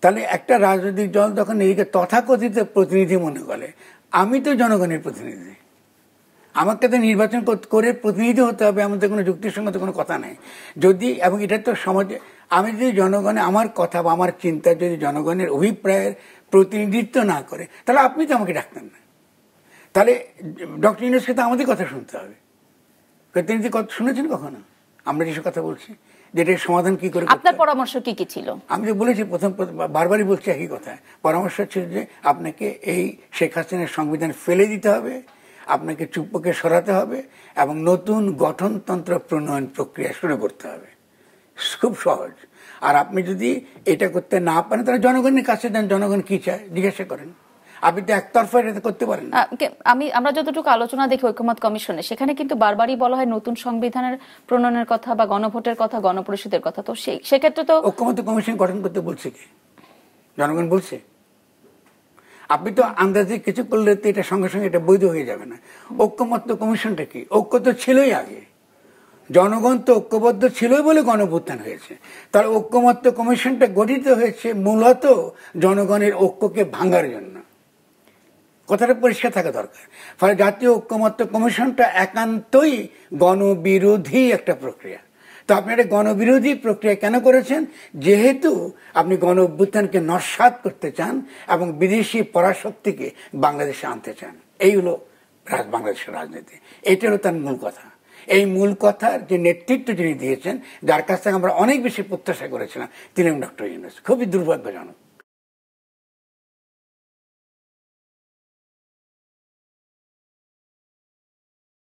তাহলে একটা রাজনৈতিক দল যখন নিজেকে তথাকথিত প্রতিনিধি মনে করে, আমি তো জনগণের প্রতিনিধি, আমাকে তো নির্বাচন করে প্রতিনিধি হতে হবে, আমাদের কোনো যুক্তিসঙ্গত কোনো কথা নেই। যদি এবং এটা তো সমাজে আমি যদি জনগণে আমার কথা বা আমার চিন্তা যদি জনগণের অভিপ্রায়ের প্রতিনিধিত্ব না করে, তাহলে আপনি তো আমাকে ডাকতেন না। তাহলে ডক্টর ইউনূসকে তো আমাদের কথা শুনতে হবে। প্রতিনিধি কথা শুনেছেন কখনো আমরা যেসব কথা বলছি, যেটার সমাধান কি করে? আপনার পরামর্শ কি কি ছিল? আমি যে বলেছি বারবারই বলছি একই কথা। পরামর্শ ছিল যে আপনাকে এই শেখ হাসিনার সংবিধান ফেলে দিতে হবে, আপনাকে চুপ্পকে সরাতে হবে এবং নতুন গঠনতন্ত্র প্রণয়ন প্রক্রিয়া শুরু করতে হবে। খুব সহজ। আর আপনি যদি এটা করতে না পারেন তাহলে জনগণের কাছে যান, জনগণ কি চায় জিজ্ঞাসা করেন। আপনি তো একতরফা এটা করতে পারেন না। আমরা যতটুকু আলোচনা দেখি ঐকমত্য কমিশনে, সেখানে কিন্তু বারবারই বলা হয় নতুন সংবিধানের প্রণয়নের কথা বা গণভোটের কথা, গণপরিষদের কথা। তো সেক্ষেত্রে তো ঐকমত্য কমিশন গঠন করতে বলছে কি? জনগণ বলছে? আপনি তো আন্দাজে কিছু করলে তো এটা সঙ্গে সঙ্গে এটা বৈধ হয়ে যাবে না। ঐকমত্য কমিশনটা কি? ঐক্য তো ছিলই আগে, জনগণ তো ঐক্যবদ্ধ ছিলই বলে গণঅভ্যুত্থান হয়েছে। তার ঐকমত্য কমিশনটা গঠিত হয়েছে মূলত জনগণের ঐক্যকে ভাঙার জন্য। কথাটা পরিষ্কার থাকা দরকার। ফলে জাতীয় ঐকমত্য কমিশনটা একান্তই গণবিরোধী একটা প্রক্রিয়া। তো আপনি একটা গণবিরোধী প্রক্রিয়া কেন করেছেন? যেহেতু আপনি গণ অভ্যুত্থানকে নস্যাৎ করতে চান এবং বিদেশি পরাশক্তিকে বাংলাদেশে আনতে চান। এই হলো বাংলাদেশের রাজনীতি। এইটা হলো তার মূল কথা। এই মূল কথার যে নেতৃত্ব যিনি দিয়েছেন, যার কাছ থেকে আমরা অনেক বেশি প্রত্যাশা করেছিলাম, তিনি ডক্টর ইউনূস। খুবই দুর্ভাগ্যজনক।